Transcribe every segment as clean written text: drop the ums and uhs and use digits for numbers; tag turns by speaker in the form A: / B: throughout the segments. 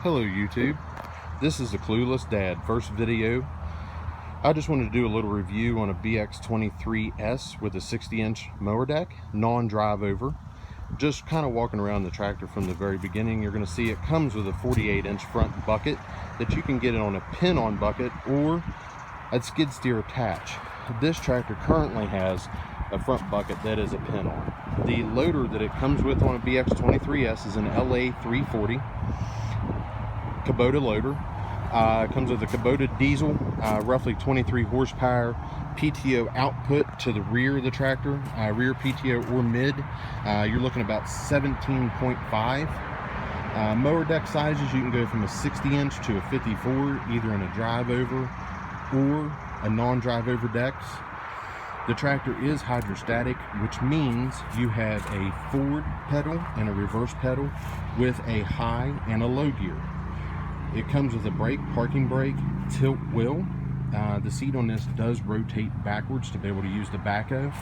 A: Hello YouTube, this is the Clueless Dad. First video. I just wanted to do a little review on a Bx23s with a 60-inch mower deck, non-drive over. Just kind of walking around the tractor from the very beginning, you're going to see it comes with a 48-inch front bucket that you can get it on a pin-on bucket or a skid steer attach. This tractor currently has a front bucket that is a pin-on. The loader that it comes with on a Bx23s is an LA 340 Kubota loader. Comes with a Kubota diesel, roughly 23 horsepower, PTO output to the rear of the tractor, rear PTO or mid. You're looking about 17.5. Mower deck sizes, you can go from a 60-inch to a 54, either in a drive over or a non-drive over decks. The tractor is hydrostatic, which means you have a forward pedal and a reverse pedal with a high and a low gear. It comes with a brake, parking brake, tilt wheel. The seat on this does rotate backwards to be able to use the backhoe,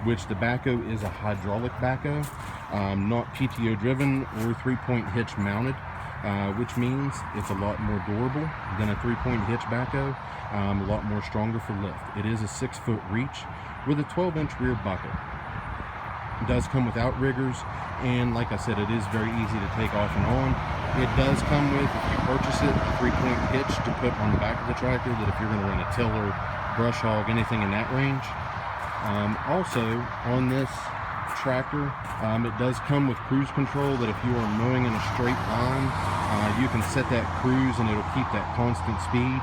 A: which the backhoe is a hydraulic backhoe, not PTO driven or 3-point hitch mounted, which means it's a lot more durable than a 3-point hitch backhoe, a lot more stronger for lift. It is a 6-foot reach with a 12-inch rear bucket. It does come with outriggers, and like I said, it is very easy to take off and on. It does come with, if you purchase it, a 3-point hitch to put on the back of the tractor, that if you're going to run a tiller, brush hog, anything in that range. Also, on this tractor, it does come with cruise control, that if you are mowing in a straight line, you can set that cruise and it'll keep that constant speed.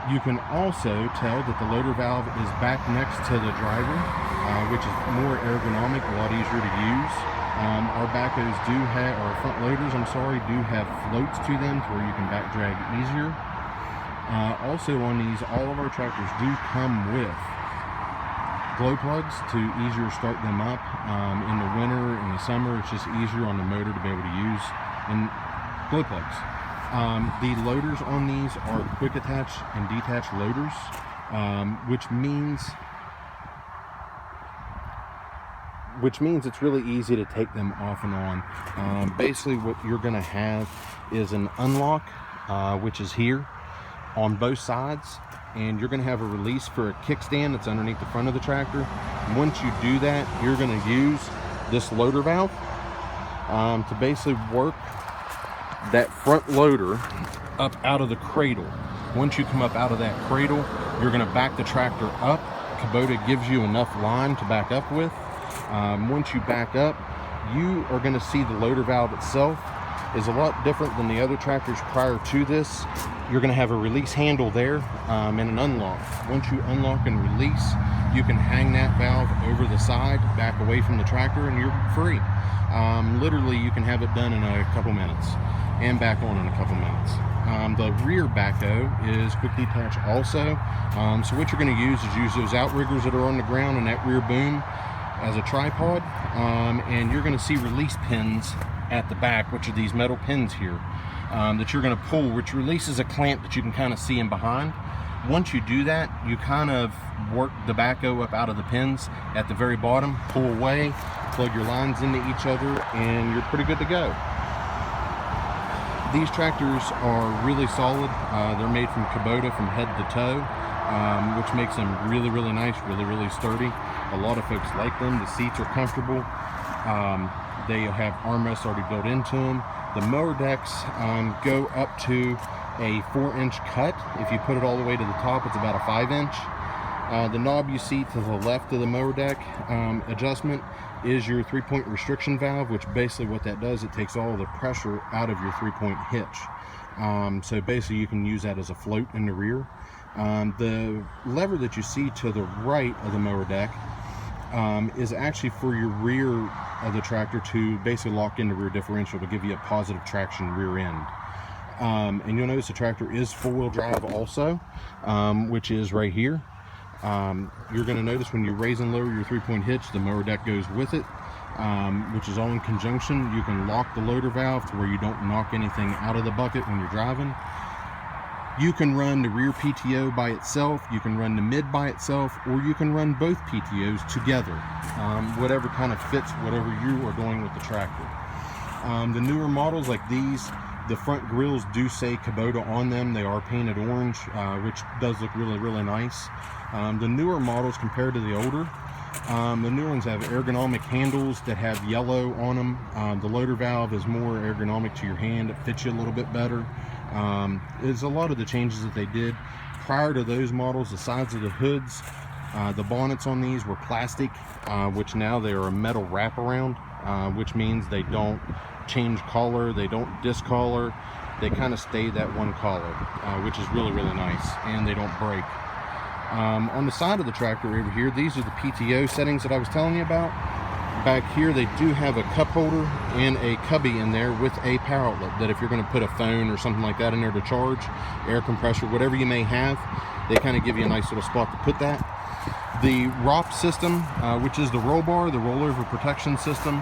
A: You can also tell that the loader valve is back next to the driver, which is more ergonomic, a lot easier to use. Our backhoes do have, our front loaders, do have floats to them to where you can back drag easier. Also on these, all of our tractors do come with glow plugs to easier start them up. In the winter, in the summer, it's just easier on the motor to be able to use in glow plugs. The loaders on these are quick attach and detach loaders, which means it's really easy to take them off and on. Basically what you're going to have is an unlock, which is here on both sides, and you're going to have a release for a kickstand that's underneath the front of the tractor. Once you do that, you're going to use this loader valve to basically work that front loader up out of the cradle. Once you come up out of that cradle, you're going to back the tractor up. Kubota gives you enough line to back up with. Once you back up, you are going to see the loader valve itself is a lot different than the other tractors prior to this. You're going to have a release handle there and an unlock. Once you unlock and release, you can hang that valve over the side, back away from the tractor, and you're free. Literally, you can have it done in a couple minutes and back on in a couple minutes. The rear backhoe is quick detach also. So what you're going to use those outriggers that are on the ground and that rear boom as a tripod, and you're going to see release pins at the back, which are these metal pins here that you're going to pull, which releases a clamp that you can kind of see in behind. Once you do that, you kind of work the backhoe up out of the pins at the very bottom, pull away, plug your lines into each other, and you're pretty good to go. These tractors are really solid. They're made from Kubota from head to toe, which makes them really, really nice, really, really sturdy. A lot of folks like them. The seats are comfortable. They have armrests already built into them. The mower decks go up to a 4-inch cut. If you put it all the way to the top, it's about a 5-inch. The knob you see to the left of the mower deck adjustment is your 3-point restriction valve, which basically what that does, it takes all the pressure out of your 3-point hitch. So basically you can use that as a float in the rear. The lever that you see to the right of the mower deck is actually for your rear of the tractor to basically lock in the rear differential to give you a positive traction rear end. And you'll notice the tractor is 4-wheel drive also, which is right here. You're going to notice when you raise and lower your 3-point hitch, the mower deck goes with it, which is all in conjunction. You can lock the loader valve to where you don't knock anything out of the bucket when you're driving. You can run the rear PTO by itself, you can run the mid by itself, or you can run both PTOs together, whatever kind of fits whatever you are doing with the tractor. The newer models like these The front grills do say Kubota on them. They are painted orange, which does look really, really nice. The newer models compared to the older, the new ones have ergonomic handles that have yellow on them. The loader valve is more ergonomic to your hand. It fits you a little bit better. There's a lot of the changes that they did. Prior to those models, the sides of the hoods, the bonnets on these were plastic, which now they are a metal wraparound, which means they don't change color, they don't discolor, they kind of stay that one color, which is really, really nice, and they don't break. On the side of the tractor over here, these are the PTO settings that I was telling you about. Back here they do have a cup holder and a cubby in there with a power outlet, that if you're going to put a phone or something like that in there to charge, air compressor, whatever you may have, they kind of give you a nice little spot to put that. The ROP system, which is the roll bar, the rollover protection system,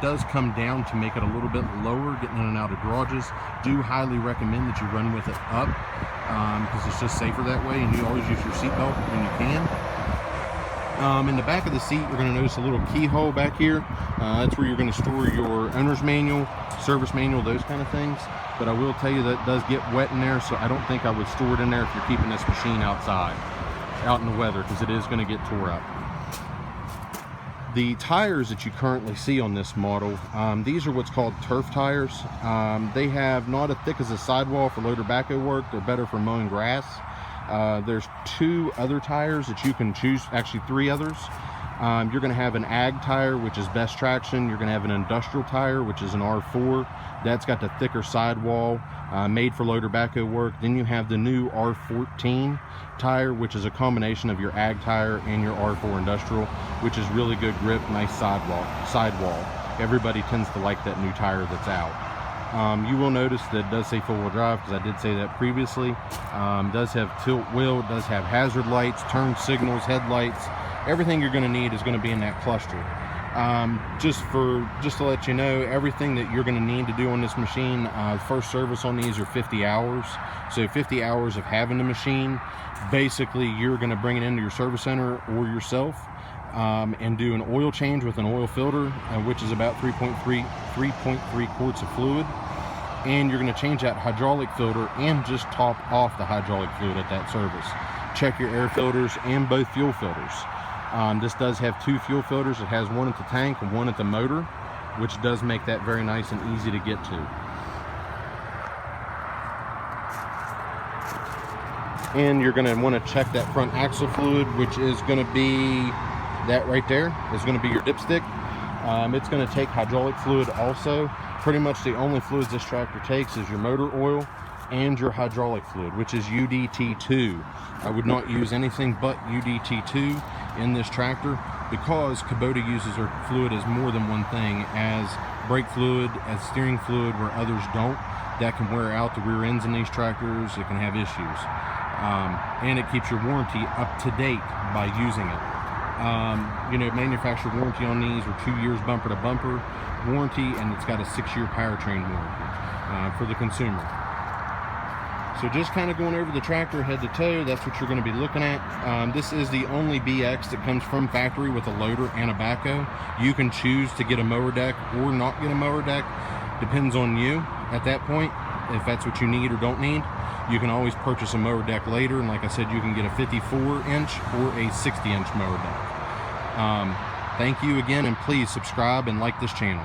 A: does come down to make it a little bit lower getting in and out of garages. Do highly recommend that you run with it up, because it's just safer that way, and you always use your seatbelt when you can. In the back of the seat, you're going to notice a little keyhole back here. That's where you're going to store your owner's manual, service manual, those kind of things. But I will tell you that it does get wet in there, so I don't think I would store it in there if you're keeping this machine outside, out in the weather, because it is going to get tore up. The tires that you currently see on this model, these are what's called turf tires. They have not as thick as a sidewall for loader backhoe work. They're better for mowing grass. There's 2 other tires that you can choose, actually 3 others. You're going to have an ag tire, which is best traction. You're going to have an industrial tire, which is an R4. That's got the thicker sidewall, made for loader backhoe work. Then you have the new R14 tire, which is a combination of your ag tire and your R4 industrial, which is really good grip, nice sidewall. Everybody tends to like that new tire that's out. You will notice that it does say four-wheel drive, because I did say that previously. Does have tilt wheel, does have hazard lights, turn signals, headlights. Everything you're going to need is going to be in that cluster. Just to let you know, everything that you're going to need to do on this machine, first service on these are 50 hours. So 50 hours of having the machine, basically you're going to bring it into your service center or yourself, and do an oil change with an oil filter, which is about 3.3 quarts of fluid. And you're going to change that hydraulic filter and just top off the hydraulic fluid at that service. Check your air filters and both fuel filters. This does have 2 fuel filters. It has one at the tank and one at the motor, which does make that very nice and easy to get to. And you're going to want to check that front axle fluid, which is going to be that right there. Is going to be your dipstick. It's going to take hydraulic fluid also. Pretty much the only fluids this tractor takes is your motor oil and your hydraulic fluid, which is UDT2. I would not use anything but UDT2 in this tractor, because Kubota uses their fluid as more than one thing, as brake fluid, as steering fluid, where others don't. That can wear out the rear ends in these tractors. It can have issues. And it keeps your warranty up to date by using it. You know, manufacturer warranty on these are 2 years bumper to bumper warranty, and it's got a 6-year powertrain warranty for the consumer. So just kind of going over the tractor head to toe, that's what you're going to be looking at. This is the only BX that comes from factory with a loader and a backhoe. You can choose to get a mower deck or not get a mower deck. Depends on you at that point, if that's what you need or don't need. You can always purchase a mower deck later, and like I said, you can get a 54-inch or a 60-inch mower deck. Thank you again, and please subscribe and like this channel.